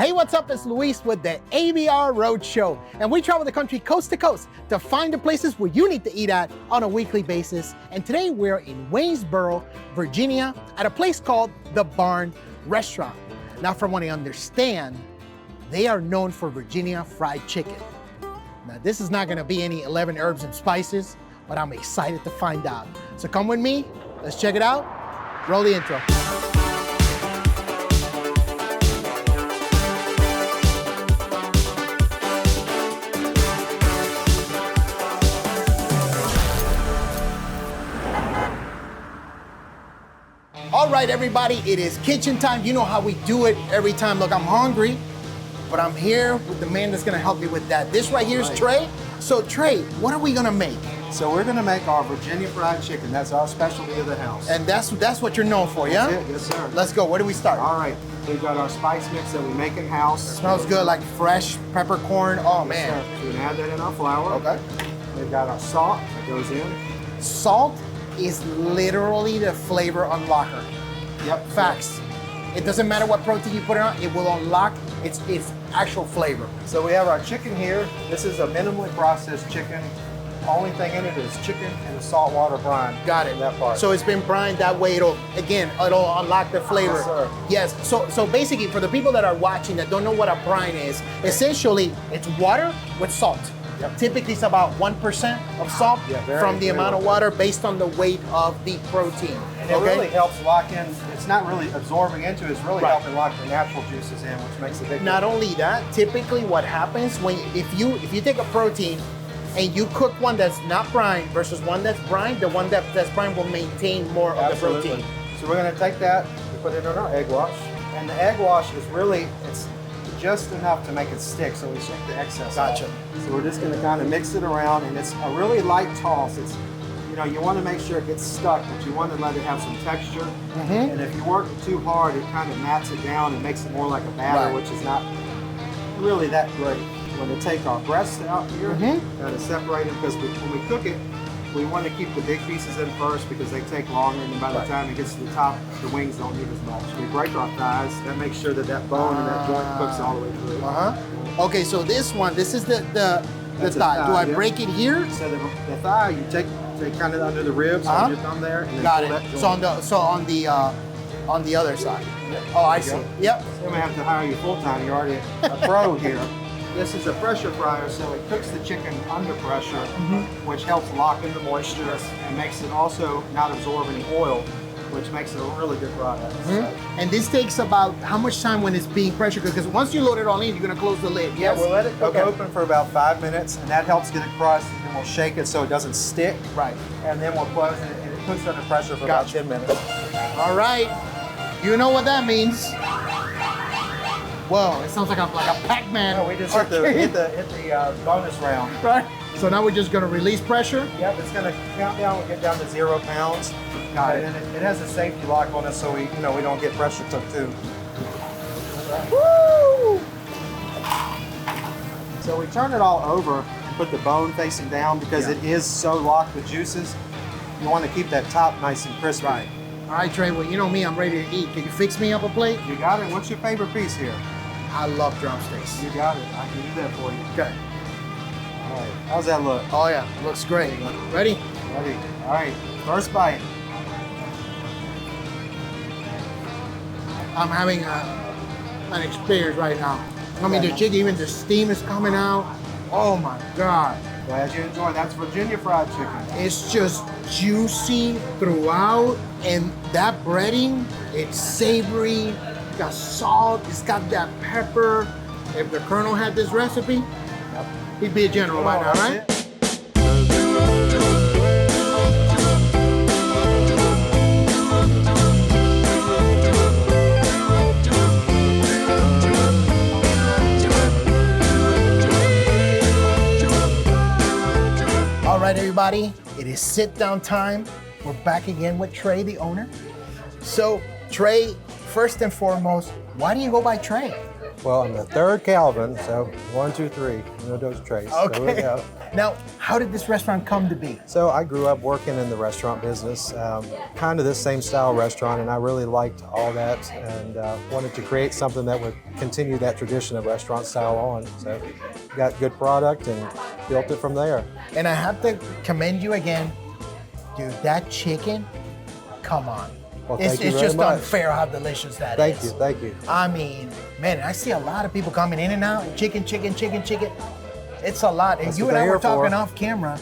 Hey, what's up? It's Luis with the ABR Road Show, and we travel the country coast to coast to find the places where you need to eat at on a weekly basis. And today we're in Waynesboro, Virginia, at a place called The Barn Restaurant. Now, from what I understand, they are known for Virginia fried chicken. Now, this is not gonna be any 11 herbs and spices, but I'm excited to find out. So come with me, let's check it out. Roll the intro. All right, everybody, it is kitchen time. You know how we do it every time. Look, I'm hungry, but I'm here with the man that's gonna help me with that. This right here is Trey. So Trey, what are we gonna make? So we're gonna make our Virginia fried chicken. That's our specialty of the house. And that's what you're known for, yeah? That's it. Yes, sir. Let's go, where do we start? All right, we've got our spice mix that we make in-house. Smells good, like fresh peppercorn. Oh, Yes, man. sir. So we're gonna add that in our flour. Okay. We've got our salt that goes in. Salt is literally the flavor unlocker. Yep. Facts. It doesn't matter what protein you put it on, it will unlock its actual flavor. So we have our chicken here. This is a minimally processed chicken. Only thing in it is chicken and a saltwater brine. Got it. That part. So it's been brined that way. It'll unlock the flavor. Yes, sir. Yes. So basically, for the people that are watching that don't know what a brine is, essentially it's water with salt. Yep. Typically, it's about 1% of salt from the amount of water based on the weight of the protein. And it really helps lock in. It's not really absorbing into it. It's really helping lock the natural juices in, which makes a big difference. Not only that, typically what happens if you take a protein and you cook one that's not brine versus one that's brine, the one that's brine will maintain more of the protein. So we're going to take that and put it in our egg wash. And the egg wash is really, it's just enough to make it stick, so we shake the excess Gotcha. off. So we're just going to kind of mix it around, and it's a really light toss. It's, you want to make sure it gets stuck, but you want to let it have some texture. Mm-hmm. And if you work it too hard, it kind of mats it down and makes it more like a batter, which is not really that great. We're going to take our breasts out here, kind of separate them, because when we cook it, we want to keep the big pieces in first because they take longer, and then by the time it gets to the top, the wings don't need as much. We break our thighs. That makes sure that bone and that joint cooks all the way through. Okay, so this is the thigh. Do I break it here? So the thigh, you take kind of under the ribs, on your thumb there, and then got pull it. that joint. On the other side. Yep. Oh, I see. Yep. So I'm gonna have to hire you full time. You're already a pro here. This is a pressure fryer, so it cooks the chicken under pressure, which helps lock in the moisture and makes it also not absorb any oil, which makes it a really good product. And this takes about how much time when it's being pressure cooked? Because once you load it all in, you're gonna close the lid. Yeah, we'll let it cook open for about 5 minutes, and that helps get it crushed, and then we'll shake it so it doesn't stick. Right. And then we'll close it, and it cooks under pressure for about 10 minutes. All right, you know what that means. Whoa, it sounds like a Pac-Man. No, we just hit the bonus round. Right. So now we're just gonna release pressure? Yep, it's gonna count down, we'll get down to 0 pounds. Got it. And it has a safety lock on it, so we don't get pressure cooked too. Woo! So we turn it all over and put the bone facing down because it is so locked with juices. You want to keep that top nice and crispy. Right. All right, Trey, well, you know me, I'm ready to eat. Can you fix me up a plate? You got it. What's your favorite piece here? I love drumsticks. You got it. I can do that for you. Okay. All right. How's that look? Oh yeah, looks great. Ready? Ready. All right. First bite. I'm having an experience right now. I mean, the chicken, even the steam is coming out. Oh my God. Glad you enjoyed. That's Virginia fried chicken. It's just juicy throughout, and that breading, it's savory, it's got salt, it's got that pepper. If the Colonel had this recipe, he'd be a general by now, right? All right, everybody, it is sit down time. We're back again with Trey, the owner. So, Trey, first and foremost, why do you go by Trey? Well, I'm the third Calvin, so 1, 2, 3. No those trays. Okay. So we go. Now, how did this restaurant come to be? So I grew up working in the restaurant business, kind of this same style restaurant, and I really liked all that and wanted to create something that would continue that tradition of restaurant style on. So got good product and built it from there. And I have to commend you again. Dude, that chicken, come on. Well, It's thank you very just much. unfair how delicious that is. Thank you. I mean, man, I see a lot of people coming in and out. Chicken. It's a lot. And That's you what and I they're were here talking for. off camera.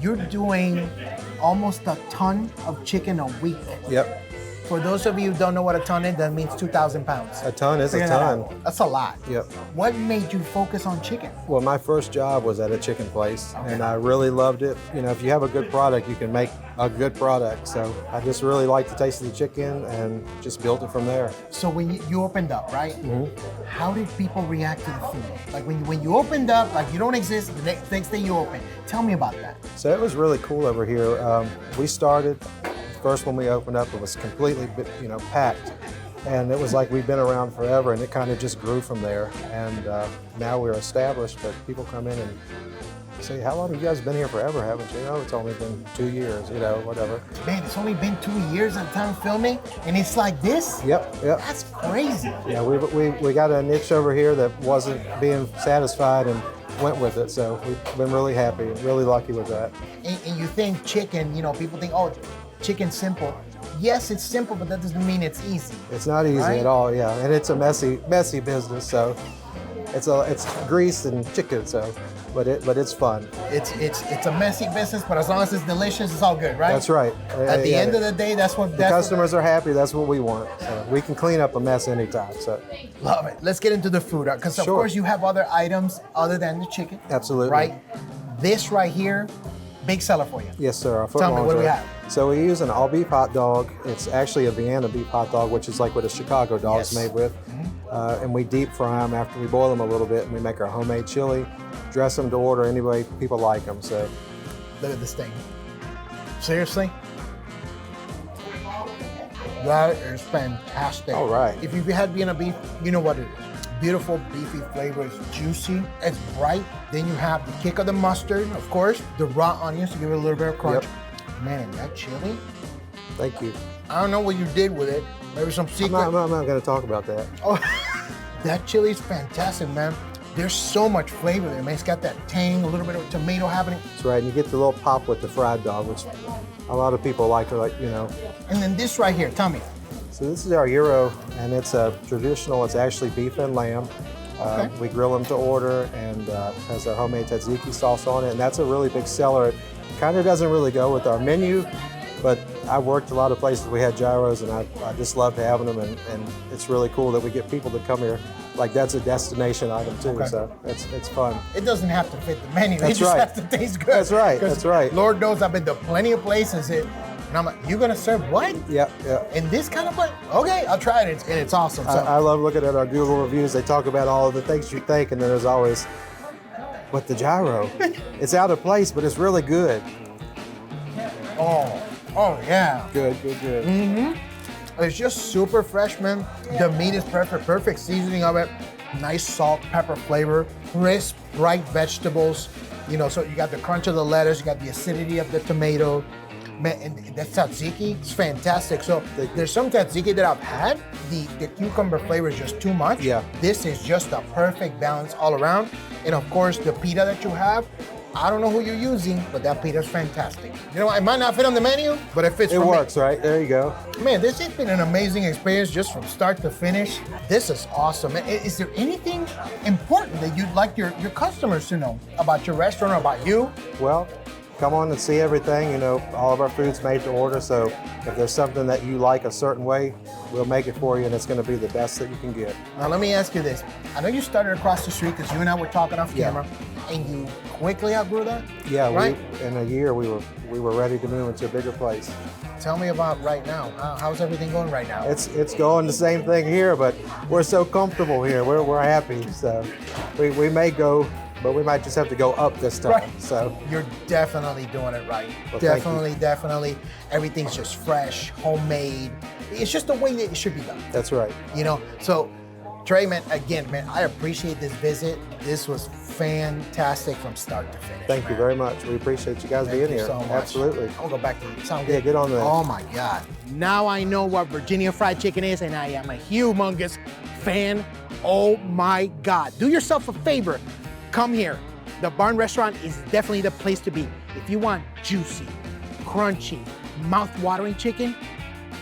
You're doing almost a ton of chicken a week. Yep. For those of you who don't know what a ton is, that means 2,000 pounds. A ton is a Figure that ton. out. That's a lot. Yep. What made you focus on chicken? Well, my first job was at a chicken place, and I really loved it. You know, if you have a good product, you can make a good product. So I just really liked the taste of the chicken and just built it from there. So when you opened up, right? Mm-hmm. How did people react to the food? Like when you opened up, like you don't exist, the next day you open. Tell me about that. So it was really cool over here. We started, first when we opened up, it was completely, packed. And it was like we've been around forever, and it kind of just grew from there. And now we're established, but people come in and say, how long have you guys been here forever, haven't you? Oh, it's only been 2 years, whatever. Man, it's only been 2 years at the time of filming, and it's like this? Yep. That's crazy. Yeah, we got a niche over here that wasn't being satisfied and went with it. So we've been really happy, really lucky with that. And you think chicken, people think, oh, chicken's simple. Yes, it's simple, but that doesn't mean it's easy. It's not easy Right? at all, yeah. And it's a messy business, so it's grease and chicken, so but it's fun. It's a messy business, but as long as it's delicious, it's all good, right? That's right. At the end of the day, that's what the customers are happy. That's what we want. So we can clean up a mess anytime. So love it. Let's get into the food, because of Sure. course you have other items other than the chicken. Absolutely. Right? This right here, big seller for you. yes, sir. Tell me, what do we have? So we use an all beef hot dog. It's actually a Vienna beef hot dog, which is like what a Chicago dog's Yes. made with. And we deep fry them after we boil them a little bit, and we make our homemade chili. Dress them to order any way people like them. So Look at this thing. Seriously? That is fantastic. All right. If you've had Vienna beef, you know what it is. Beautiful beefy flavor. It's juicy. It's bright. Then you have the kick of the mustard, of course. The raw onions to give it a little bit of crunch. Yep. Man, that chili. thank you. I don't know what you did with it. Maybe some secret. I'm not going to talk about that. Oh, that chili's fantastic, man. There's so much flavor there, man. It's got that tang, a little bit of tomato happening. That's right. And you get the little pop with the fried dog, which a lot of people like. And then this right here, tell me. So this is our gyro, and it's a traditional. It's actually beef and lamb. Okay. We grill them to order, and has our homemade tzatziki sauce on it, and that's a really big seller. It kind of doesn't really go with our menu, but I've worked a lot of places we had gyros, and I just loved having them, and it's really cool that we get people to come here. Like that's a destination item too, Okay. so it's fun. It doesn't have to fit the menu. That's it just right. has to taste good. That's right. 'Cause That's right. Lord knows I've been to plenty of places, and I'm like, you're gonna serve what? Yep. In this kind of place? Okay, I'll try it. And it's awesome. So I love looking at our Google reviews. They talk about all of the things you think, and then there's always, but the gyro, it's out of place, but it's really good. oh yeah. Good. It's just super fresh, man. The meat is perfect seasoning of it. Nice salt, pepper flavor, crisp, bright vegetables. So you got the crunch of the lettuce, you got the acidity of the tomato. Man, and that tzatziki is fantastic. So there's some tzatziki that I've had. The cucumber flavor is just too much. Yeah. This is just a perfect balance all around. And of course, the pita that you have, I don't know who you're using, but that pita is fantastic. It might not fit on the menu, but it fits. It works, right? There you go. Man, this has been an amazing experience just from start to finish. This is awesome. Is there anything important that you'd like your customers to know about your restaurant or about you? Well, come on and see everything. All of our food's made to order, so if there's something that you like a certain way, we'll make it for you, and it's going to be the best that you can get. Now, let me ask you this. I know you started across the street because you and I were talking off Yeah. camera, and you quickly outgrew that? Yeah, Right? in a year we were ready to move into a bigger place. Tell me about right now. How's everything going right now? It's going the same thing here, but we're so comfortable here. We're happy, so we may go, but we might just have to go up this time. Right. So You're definitely doing it right. Well, thank you. Definitely. Everything's just fresh, homemade. It's just the way that it should be done. that's right. So Trey, man, again, man, I appreciate this visit. This was fantastic from start to finish. Thank you very much. We appreciate you guys being here. So much. Absolutely. I'm gonna go back to sound good. Yeah, get on that. Oh my God. Now I know what Virginia fried chicken is, and I am a humongous fan. Oh my God. Do yourself a favor. Come here. The Barn Restaurant is definitely the place to be. If you want juicy, crunchy, mouth-watering chicken,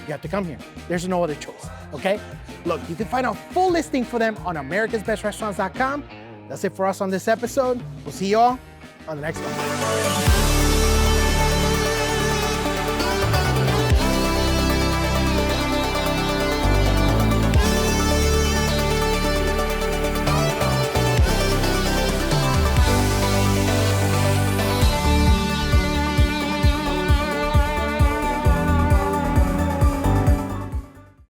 you have to come here. There's no other choice, okay? Look, you can find a full listing for them on americasbestrestaurants.com. That's it for us on this episode. We'll see you all on the next one.